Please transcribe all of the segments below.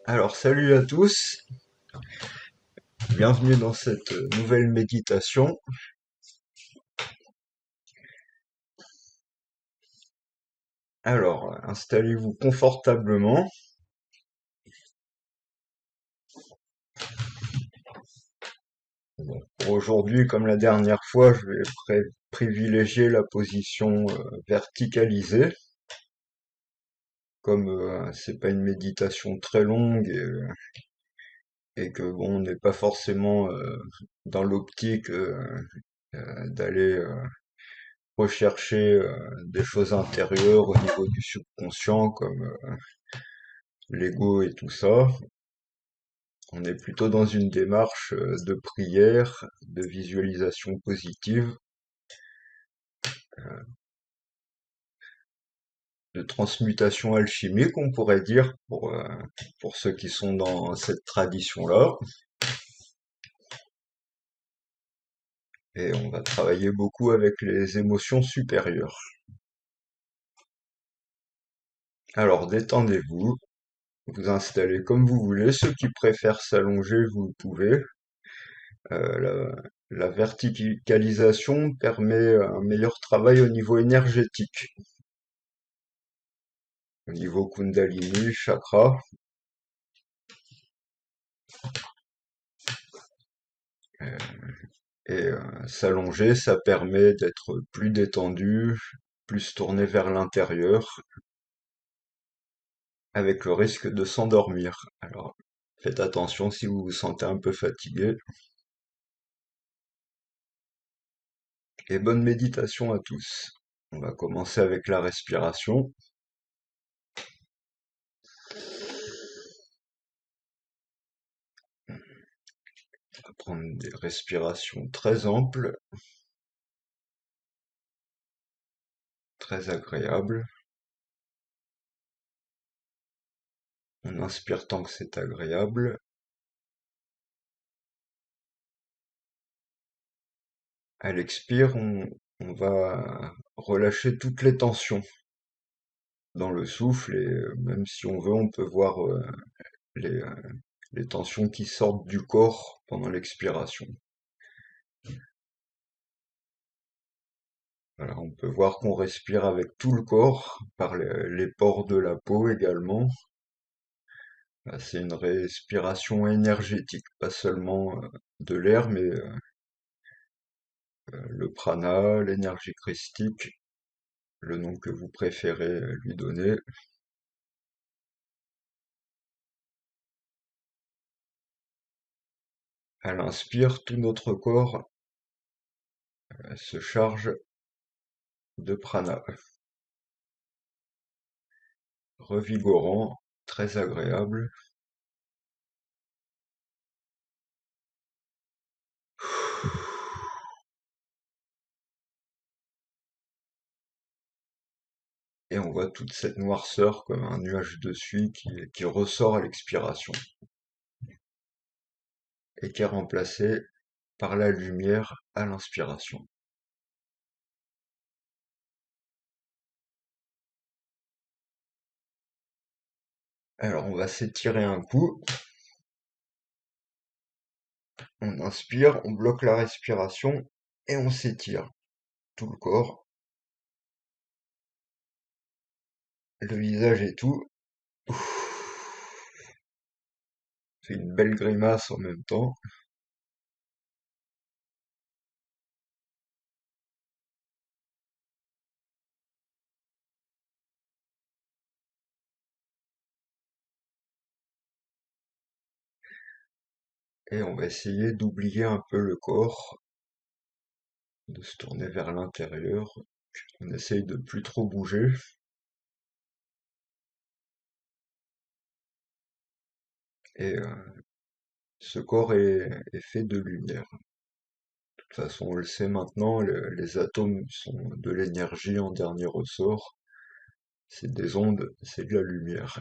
Alors, salut à tous, bienvenue dans cette nouvelle méditation. Alors, installez-vous confortablement. Pour aujourd'hui, comme la dernière fois, je vais privilégier la position verticalisée. Comme c'est pas une méditation très longue et que bon, on n'est pas forcément dans l'optique d'aller rechercher des choses intérieures au niveau du subconscient comme l'ego et tout ça. On est plutôt dans une démarche de prière, de visualisation positive, de transmutation alchimique, on pourrait dire, pour ceux qui sont dans cette tradition-là. Et on va travailler beaucoup avec les émotions supérieures. Alors détendez-vous, vous installez comme vous voulez. Ceux qui préfèrent s'allonger, vous pouvez. La verticalisation permet un meilleur travail au niveau énergétique, au niveau Kundalini, chakra. Euh, Et s'allonger, ça permet d'être plus détendu, plus tourné vers l'intérieur, avec le risque de s'endormir. Alors, faites attention si vous vous sentez un peu fatigué. Et bonne méditation à tous. On va commencer avec la respiration. On va prendre des respirations très amples, très agréables. On inspire tant que c'est agréable. À l'expire, on va relâcher toutes les tensions dans le souffle et même si on veut, on peut voir les, euh, les tensions qui sortent du corps pendant l'expiration. Voilà, on peut voir qu'on respire avec tout le corps, par les pores de la peau également. Là, c'est une respiration énergétique, pas seulement de l'air, mais le prana, l'énergie christique, le nom que vous préférez lui donner. À l'inspire, tout notre corps se charge de prana, revigorant, très agréable. Et on voit toute cette noirceur comme un nuage dessus qui ressort à l'expiration et qui est remplacé par la lumière à l'inspiration. Alors on va s'étirer un coup, on inspire, on bloque la respiration et on s'étire tout le corps, le visage et tout. C'est une belle grimace en même temps. Et on va essayer d'oublier un peu le corps, de se tourner vers l'intérieur. On essaye de plus trop bouger. Et ce corps est fait de lumière. De toute façon, on le sait maintenant, les atomes sont de l'énergie en dernier ressort. C'est des ondes, c'est de la lumière.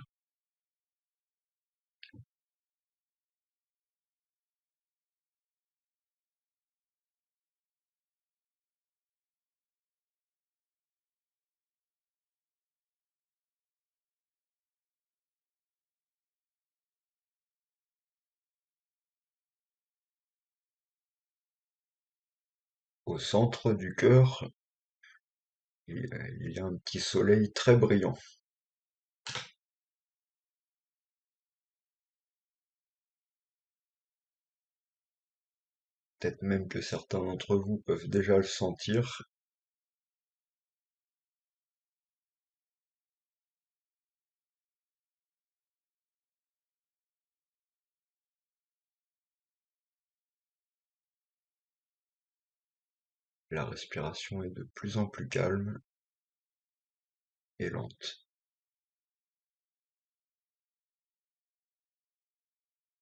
Au centre du cœur, il y a un petit soleil très brillant. Peut-être même que certains d'entre vous peuvent déjà le sentir. La respiration est de plus en plus calme et lente.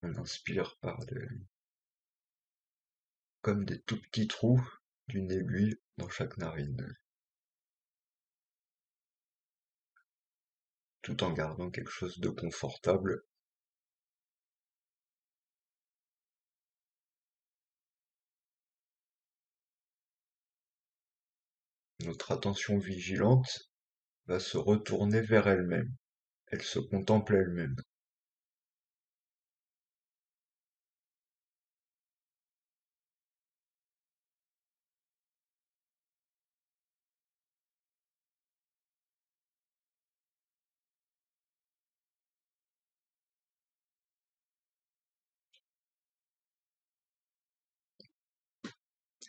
On inspire comme des tout petits trous d'une aiguille dans chaque narine, tout en gardant quelque chose de confortable. Notre attention vigilante va se retourner vers elle-même. Elle se contemple elle-même.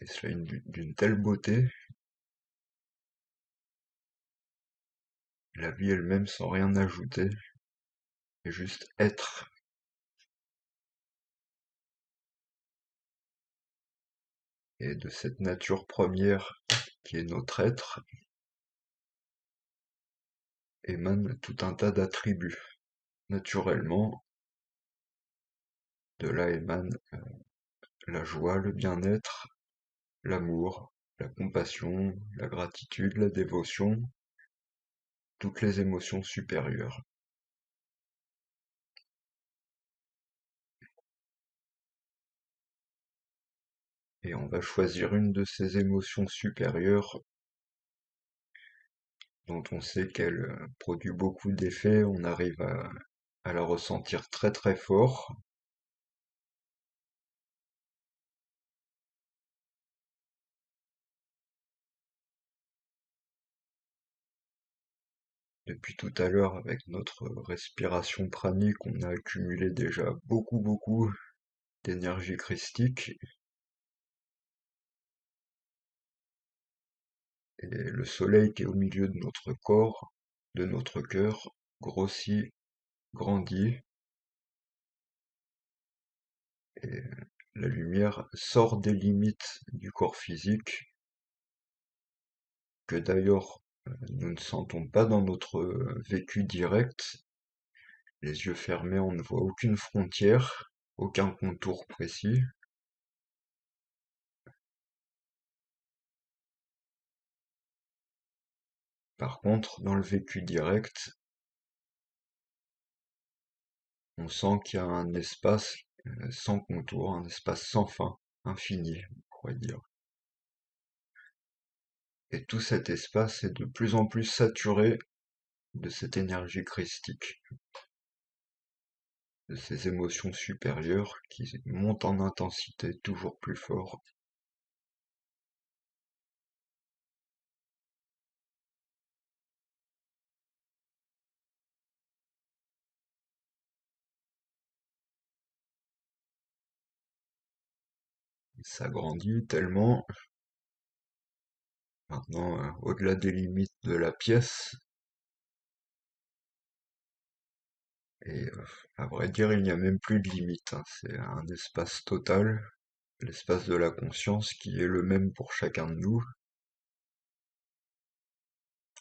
Et cela est d'une telle beauté, la vie elle-même sans rien ajouter, et juste être. Et de cette nature première qui est notre être, émane tout un tas d'attributs. Naturellement, de là émane la joie, le bien-être, l'amour, la compassion, la gratitude, la dévotion, toutes les émotions supérieures. Et on va choisir une de ces émotions supérieures dont on sait qu'elle produit beaucoup d'effets, on arrive à la ressentir très très fort. Depuis tout à l'heure, avec notre respiration pranique, on a accumulé déjà beaucoup d'énergie christique, et le soleil qui est au milieu de notre corps, de notre cœur, grossit, grandit, et la lumière sort des limites du corps physique, que d'ailleurs nous ne sentons pas dans notre vécu direct. Les yeux fermés, on ne voit aucune frontière, aucun contour précis. Par contre, dans le vécu direct, on sent qu'il y a un espace sans contour, un espace sans fin, infini, on pourrait dire. Et tout cet espace est de plus en plus saturé de cette énergie christique, de ces émotions supérieures qui montent en intensité toujours plus fort. Ça grandit tellement, maintenant, au-delà des limites de la pièce, et à vrai dire, il n'y a même plus de limite, hein. C'est un espace total, l'espace de la conscience qui est le même pour chacun de nous.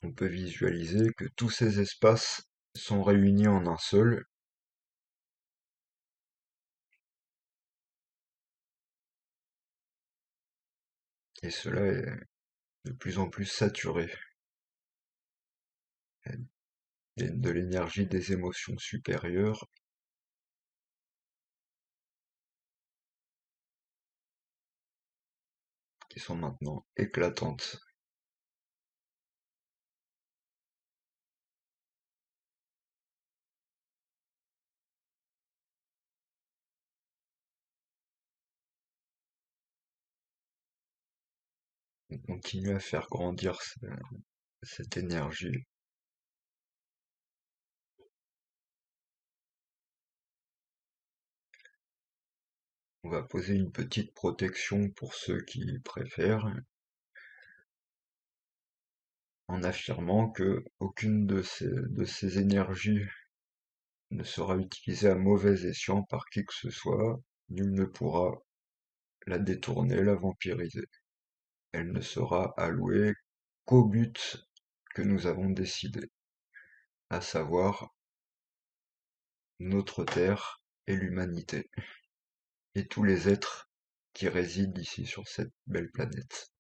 On peut visualiser que tous ces espaces sont réunis en un seul, et cela est de plus en plus saturé de l'énergie des émotions supérieures qui sont maintenant éclatantes. on continue à faire grandir cette énergie. On va poser une petite protection pour ceux qui préfèrent, en affirmant que aucune de ces énergies ne sera utilisée à mauvais escient par qui que ce soit, nul ne pourra la détourner, la vampiriser. Elle ne sera allouée qu'au but que nous avons décidé, à savoir notre Terre et l'humanité, et tous les êtres qui résident ici sur cette belle planète.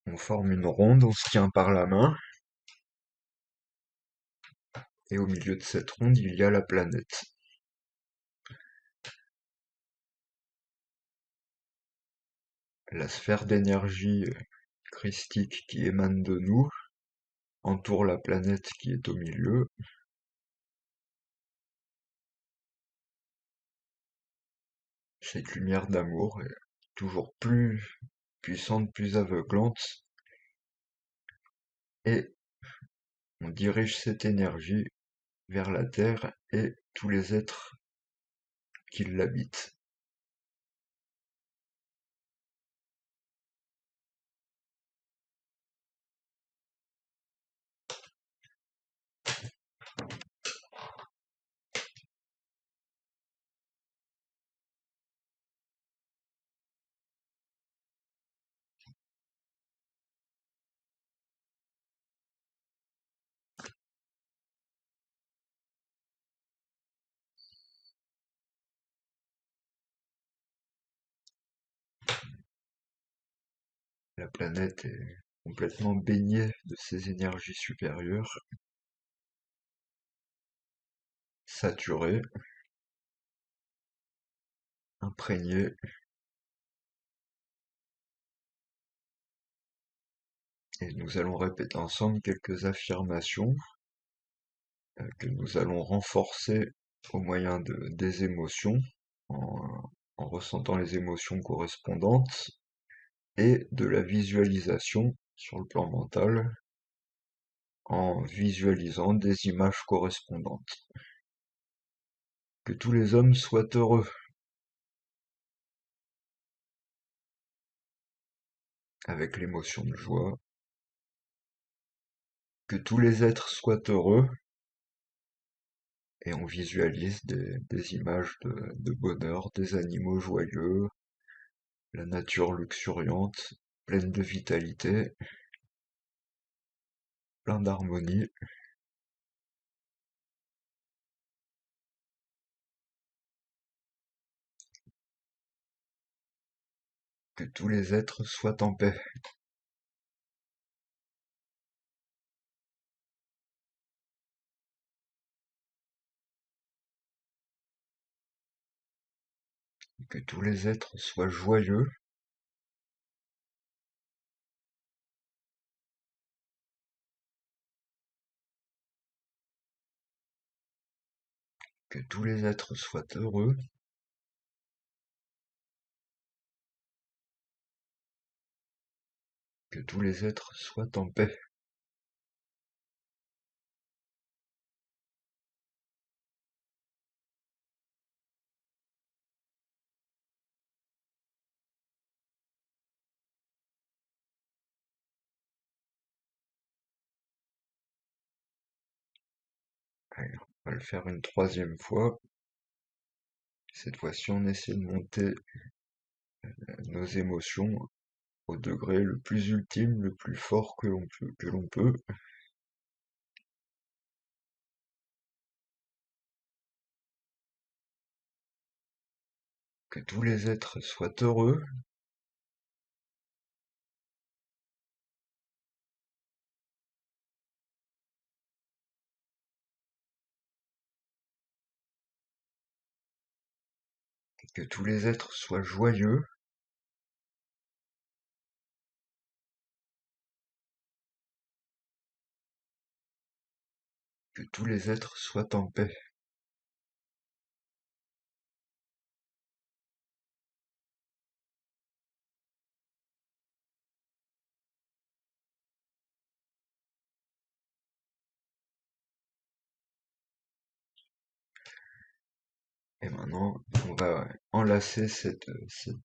On forme une ronde, on se tient par la main, et au milieu de cette ronde, il y a la planète. La sphère d'énergie christique qui émane de nous entoure la planète qui est au milieu. Cette lumière d'amour est toujours plus puissante, plus aveuglante, et on dirige cette énergie vers la Terre et tous les êtres qui l'habitent. La planète est complètement baignée de ces énergies supérieures, saturée, imprégnée, et nous allons répéter ensemble quelques affirmations que nous allons renforcer au moyen des émotions, en ressentant les émotions correspondantes, et de la visualisation sur le plan mental, en visualisant des images correspondantes. Que tous les hommes soient heureux, avec l'émotion de joie. Que tous les êtres soient heureux, et on visualise des images de bonheur, des animaux joyeux, la nature luxuriante, pleine de vitalité, plein d'harmonie. Que tous les êtres soient en paix. Que tous les êtres soient joyeux. Que tous les êtres soient heureux. Que tous les êtres soient en paix. Allez, on va le faire une troisième fois. Cette fois-ci, on essaie de monter nos émotions au degré le plus ultime, le plus fort que l'on peut. Que tous les êtres soient heureux. Que tous les êtres soient joyeux. que tous les êtres soient en paix. Et maintenant, on va enlacer cette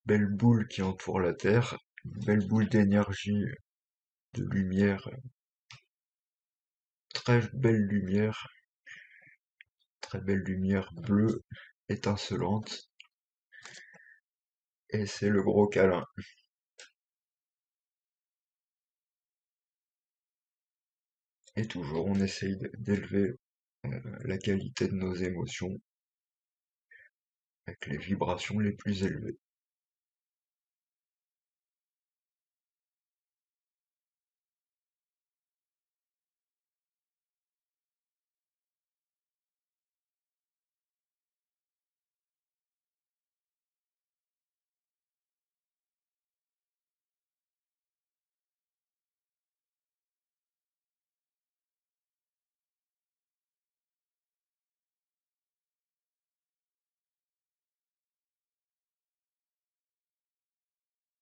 belle boule qui entoure la Terre, une belle boule d'énergie, de lumière, très belle lumière bleue, étincelante, et c'est le gros câlin. Et toujours, on essaye d'élever la qualité de nos émotions avec les vibrations les plus élevées.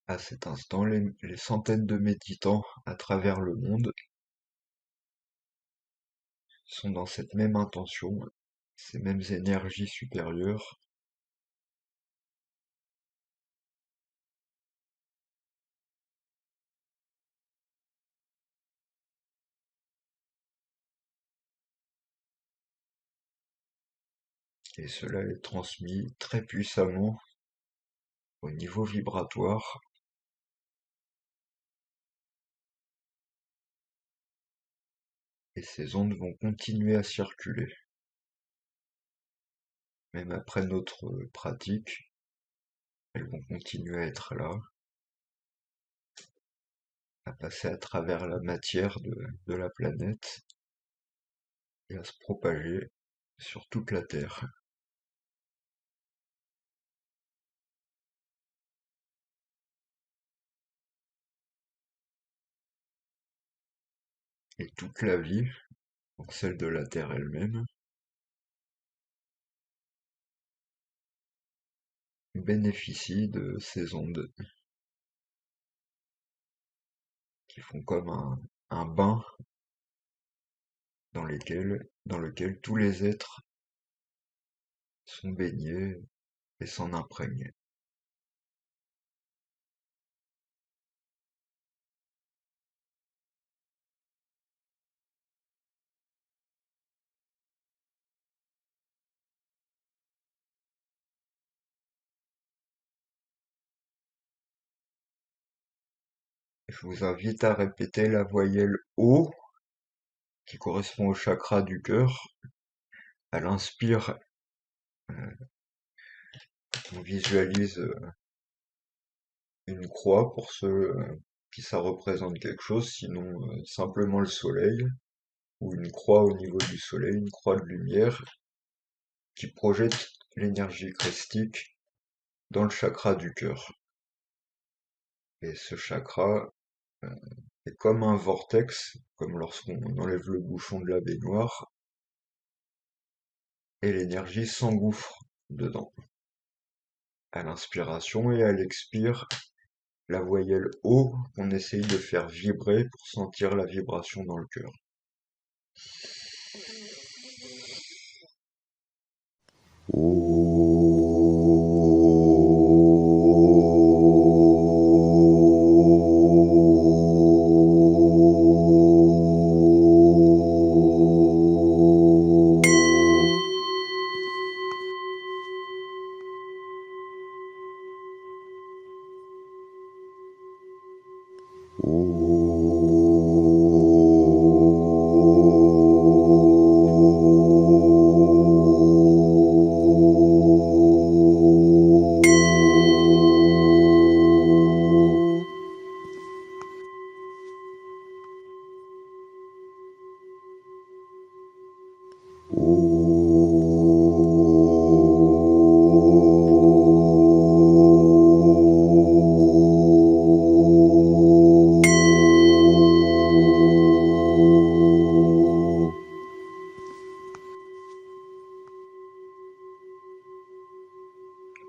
À cet instant, les centaines de méditants à travers le monde sont dans cette même intention, ces mêmes énergies supérieures, et cela est transmis très puissamment au niveau vibratoire, et ces ondes vont continuer à circuler. Même après notre pratique, elles vont continuer à être là, à passer à travers la matière de la planète et à se propager sur toute la Terre. Et toute la vie, donc celle de la Terre elle-même, bénéficie de ces ondes qui font comme un bain dans lequel tous les êtres sont baignés et s'en imprègnent. Je vous invite à répéter la voyelle O qui correspond au chakra du cœur. À l'inspire, on visualise une croix pour ceux qui ça représente quelque chose, sinon simplement le soleil, ou une croix au niveau du soleil, une croix de lumière qui projette l'énergie christique dans le chakra du cœur. Et ce chakra euh, est comme un vortex, comme lorsqu'on enlève le bouchon de la baignoire, et l'énergie s'engouffre dedans. À l'inspiration et à l'expire, la voyelle O qu'on essaye de faire vibrer pour sentir la vibration dans le cœur.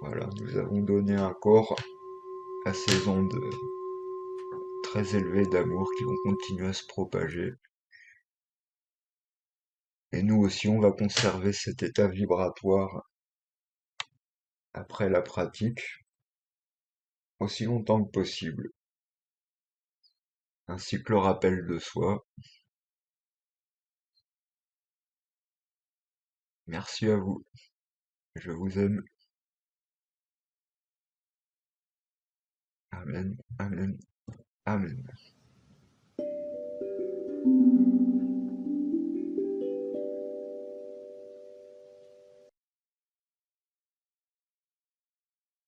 Voilà, nous avons donné un corps à ces ondes très élevées d'amour qui vont continuer à se propager. Et nous aussi, on va conserver cet état vibratoire après la pratique aussi longtemps que possible, ainsi que le rappel de soi. Merci à vous, je vous aime. Amen, amen, amen.